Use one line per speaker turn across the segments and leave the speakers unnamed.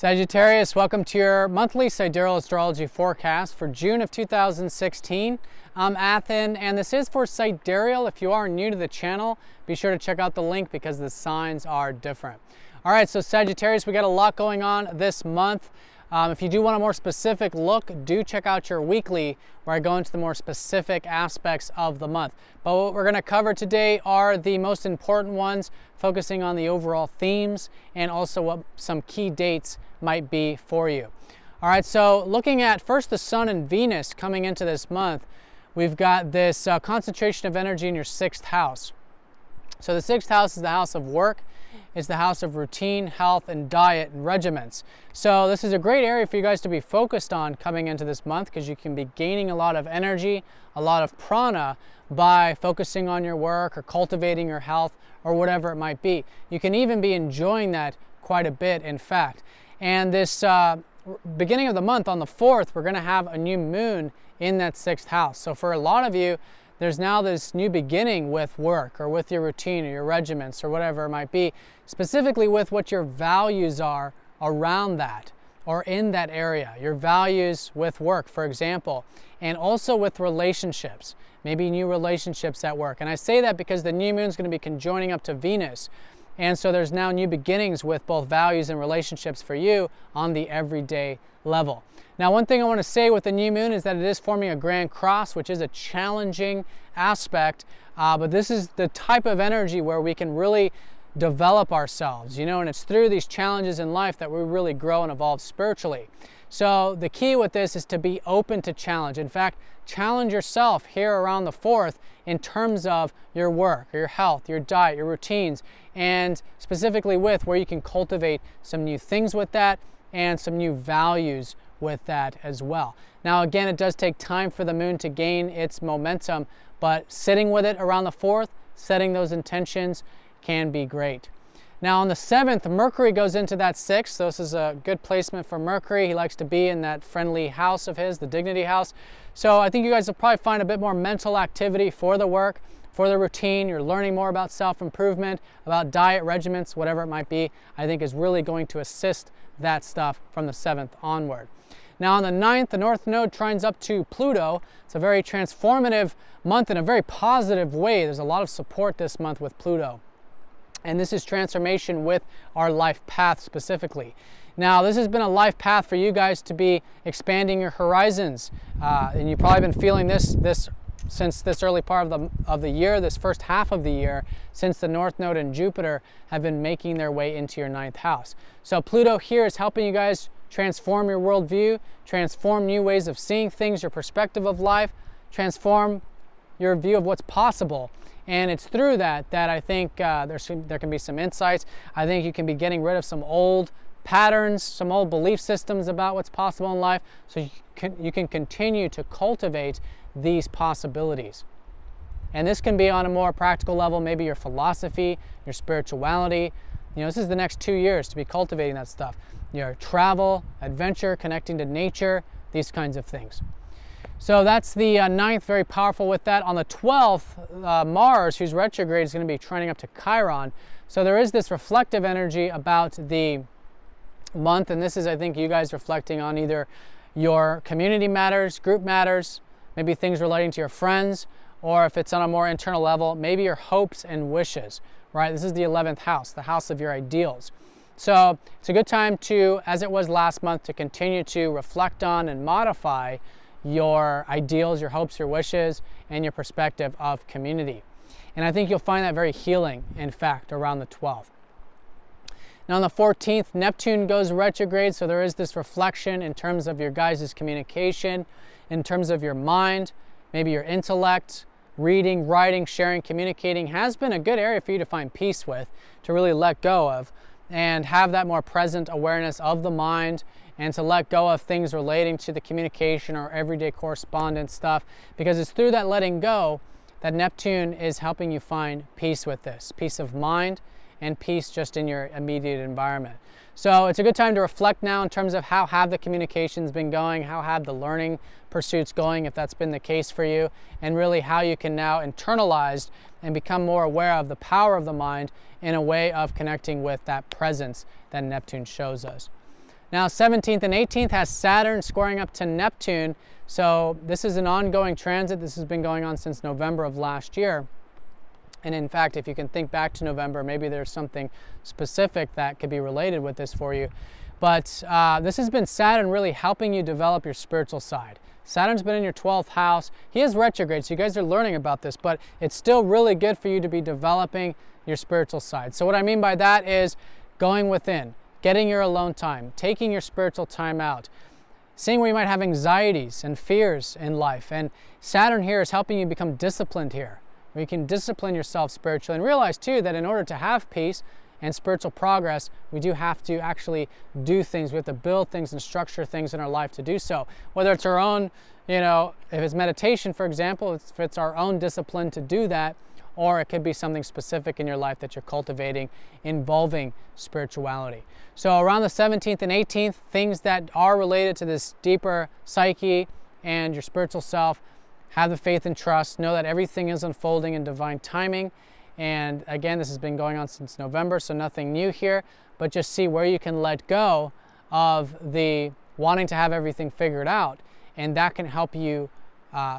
Sagittarius, welcome to your monthly Sidereal Astrology forecast for June of 2016. I'm Athen, and this is for Sidereal. If you are new to the channel, be sure to check out the link because the signs are different. All right, so Sagittarius, we got a lot going on this month. If you do want a more specific look, do check out your weekly where I go into the more specific aspects of the month. But what we're going to cover today are the most important ones, focusing on the overall themes and also what some key dates might be for you. All right, so looking at first the Sun and Venus coming into this month, we've got this concentration of energy in your 6th house. So the 6th house is the house of work. It's the house of routine, health, and diet and regimens. So this is a great area for you guys to be focused on coming into this month because you can be gaining a lot of energy, a lot of prana by focusing on your work or cultivating your health or whatever it might be. You can even be enjoying that quite a bit, in fact. And this beginning of the month on the 4th, we're going to have a new moon in that 6th house. So for a lot of you, there's now this new beginning with work or with your routine or your regiments or whatever it might be, specifically with what your values are around that or in that area. Your values with work, for example, and also with relationships, maybe new relationships at work. And I say that because the new moon is going to be conjoining up to Venus. And so there's now new beginnings with both values and relationships for you on the everyday level. Now, one thing I want to say with the new moon is that it is forming a grand cross, which is a challenging aspect, but this is the type of energy where we can really develop ourselves, and it's through these challenges in life that we really grow and evolve spiritually. So the key with this is to be open to challenge. In fact, challenge yourself here around the 4th in terms of your work, your health, your diet, your routines, and specifically with where you can cultivate some new things with that and some new values with that as well. Now, again, it does take time for the moon to gain its momentum, but sitting with it around the 4th, setting those intentions can be great. Now, on the 7th, Mercury goes into that 6th, so this is a good placement for Mercury. He likes to be in that friendly house of his, the dignity house. So I think you guys will probably find a bit more mental activity for the work, for the routine. You're learning more about self-improvement, about diet regimens, whatever it might be, I think is really going to assist that stuff from the 7th onward. Now on the 9th, the North Node trines up to Pluto. It's a very transformative month in a very positive way. There's a lot of support this month with Pluto. And this is transformation with our life path specifically. Now, this has been a life path for you guys to be expanding your horizons. And you've probably been feeling this since this early part of the year, this first half of the year, since the North Node and Jupiter have been making their way into your 9th house. So Pluto here is helping you guys transform your worldview, transform new ways of seeing things, your perspective of life, transform your view of what's possible. And it's through that I think there can be some insights. I think you can be getting rid of some old patterns, some old belief systems about what's possible in life, so you can continue to cultivate these possibilities. And this can be on a more practical level, maybe your philosophy, your spirituality. This is the next 2 years to be cultivating that stuff. Your travel, adventure, connecting to nature, these kinds of things. So that's the 9th, very powerful with that. On the 12th, Mars, who's retrograde, is going to be trending up to Chiron. So there is this reflective energy about the month, and this is, I think, you guys reflecting on either your community matters, group matters, maybe things relating to your friends, or if it's on a more internal level, maybe your hopes and wishes, right? This is the 11th house, the house of your ideals. So it's a good time to, as it was last month, to continue to reflect on and modify your ideals, your hopes, your wishes, and your perspective of community. And I think you'll find that very healing, in fact, around the 12th. Now on the 14th, Neptune goes retrograde, so there is this reflection in terms of your guys' communication, in terms of your mind, maybe your intellect, reading, writing, sharing, communicating has been a good area for you to find peace with, to really let go of, and have that more present awareness of the mind, and to let go of things relating to the communication or everyday correspondence stuff, because it's through that letting go that Neptune is helping you find peace with this, peace of mind and peace just in your immediate environment. So it's a good time to reflect now in terms of how have the communications been going, how have the learning pursuits going, if that's been the case for you, and really how you can now internalize and become more aware of the power of the mind in a way of connecting with that presence that Neptune shows us. Now 17th and 18th has Saturn squaring up to Neptune. So this is an ongoing transit. This has been going on since November of last year. And in fact, if you can think back to November, maybe there's something specific that could be related with this for you. But this has been Saturn really helping you develop your spiritual side. Saturn's been in your 12th house. He is retrograde, so you guys are learning about this, but it's still really good for you to be developing your spiritual side. So what I mean by that is going within, getting your alone time, taking your spiritual time out, seeing where you might have anxieties and fears in life. And Saturn here is helping you become disciplined here, where you can discipline yourself spiritually and realize too that in order to have peace and spiritual progress, we do have to actually do things. We have to build things and structure things in our life to do so. Whether it's our own, if it's meditation, for example, if it's our own discipline to do that, or it could be something specific in your life that you're cultivating involving spirituality. So around the 17th and 18th, things that are related to this deeper psyche and your spiritual self, have the faith and trust, know that everything is unfolding in divine timing. And again, this has been going on since November, so nothing new here, but just see where you can let go of the wanting to have everything figured out. And that can help you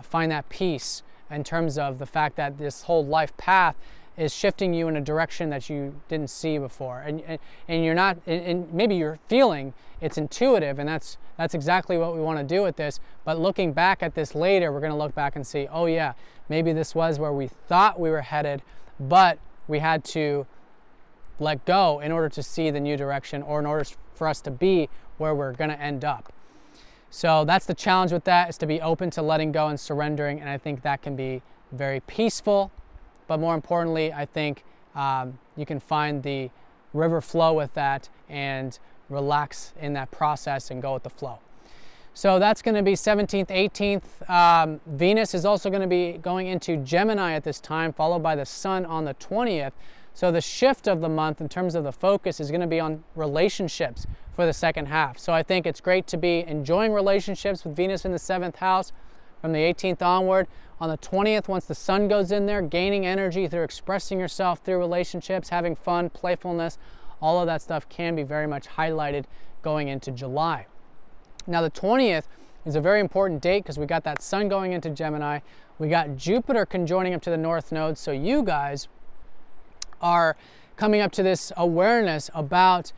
find that peace in terms of the fact that this whole life path is shifting you in a direction that you didn't see before. And you're not, and maybe you're feeling it's intuitive, and that's exactly what we want to do with this. But looking back at this later, we're going to look back and see, oh yeah, maybe this was where we thought we were headed, but we had to let go in order to see the new direction, or in order for us to be where we're going to end up. So that's the challenge with that, is to be open to letting go and surrendering, and I think that can be very peaceful. But more importantly, I think you can find the river flow with that and relax in that process and go with the flow. So that's going to be 17th, 18th. Venus is also going to be going into Gemini at this time, followed by the Sun on the 20th. So the shift of the month in terms of the focus is going to be on relationships for the second half. So I think it's great to be enjoying relationships with Venus in the 7th house from the 18th onward. On the 20th, once the Sun goes in there, gaining energy through expressing yourself through relationships, having fun, playfulness, all of that stuff can be very much highlighted going into July. Now the 20th is a very important date because we got that Sun going into Gemini. We got Jupiter conjoining up to the North Node. So you guys are coming up to this awareness about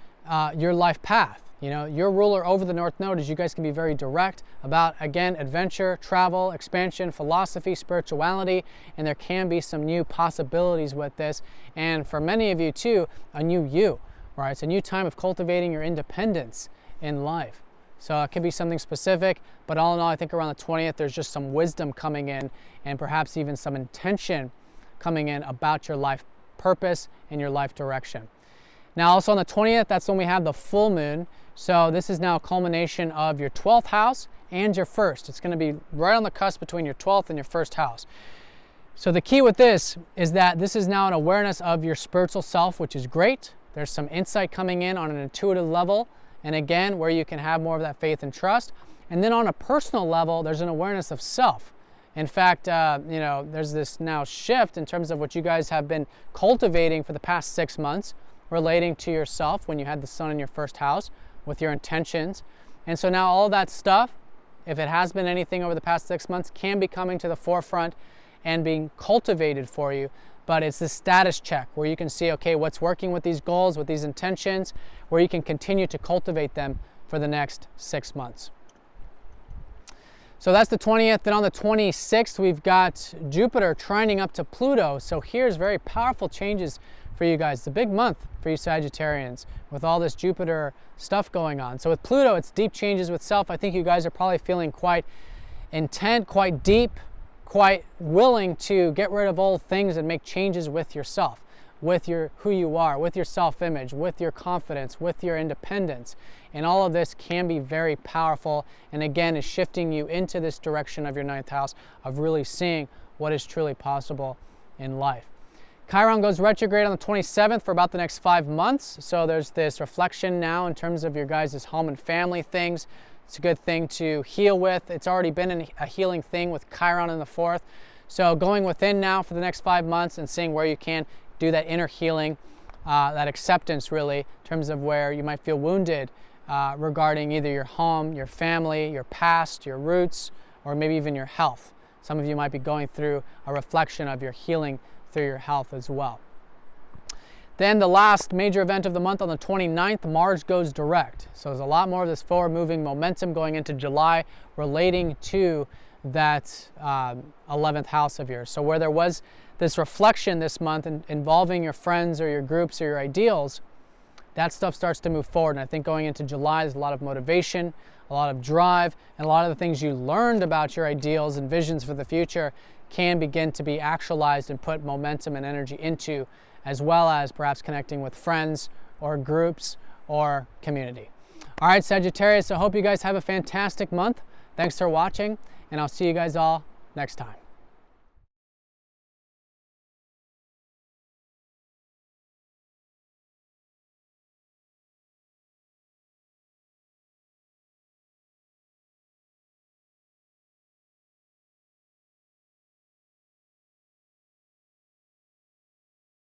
your life path. Your ruler over the North Node is you guys can be very direct about, again, adventure, travel, expansion, philosophy, spirituality, and there can be some new possibilities with this. And for many of you too, a new you, right? It's a new time of cultivating your independence in life. So it could be something specific, but all in all, I think around the 20th, there's just some wisdom coming in, and perhaps even some intention coming in about your life purpose and your life direction. Now also on the 20th, that's when we have the full moon. So this is now a culmination of your 12th house and your first. It's going to be right on the cusp between your 12th and your first house. So the key with this is that this is now an awareness of your spiritual self, which is great. There's some insight coming in on an intuitive level, and again, where you can have more of that faith and trust. And then on a personal level, there's an awareness of self. In fact, there's this now shift in terms of what you guys have been cultivating for the past 6 months, relating to yourself when you had the Sun in your first house with your intentions. And so now all that stuff, if it has been anything over the past 6 months, can be coming to the forefront and being cultivated for you. But it's the status check where you can see, okay, what's working with these goals, with these intentions, where you can continue to cultivate them for the next 6 months. So that's the 20th. Then on the 26th, we've got Jupiter trining up to Pluto. So here's very powerful changes for you guys. It's a big month for you Sagittarians with all this Jupiter stuff going on. So with Pluto, it's deep changes with self. I think you guys are probably feeling quite intent, quite deep, quite willing to get rid of old things and make changes with yourself, with who you are, with your self-image, with your confidence, with your independence. And all of this can be very powerful, and again is shifting you into this direction of your 9th house of really seeing what is truly possible in life. Chiron goes retrograde on the 27th for about the next 5 months. So there's this reflection now in terms of your guys' home and family things. It's a good thing to heal with. It's already been a healing thing with Chiron in the 4th. So going within now for the next 5 months and seeing where you can do that inner healing, that acceptance really, in terms of where you might feel wounded regarding either your home, your family, your past, your roots, or maybe even your health. Some of you might be going through a reflection of your healing through your health as well. Then the last major event of the month on the 29th, Mars goes direct. So there's a lot more of this forward-moving momentum going into July relating to that 11th house of yours. So where there was this reflection this month involving your friends or your groups or your ideals, that stuff starts to move forward. And I think going into July, there's a lot of motivation, a lot of drive, and a lot of the things you learned about your ideals and visions for the future can begin to be actualized and put momentum and energy into, as well as perhaps connecting with friends or groups or community. All right, Sagittarius, I hope you guys have a fantastic month. Thanks for watching, and I'll see you guys all next time.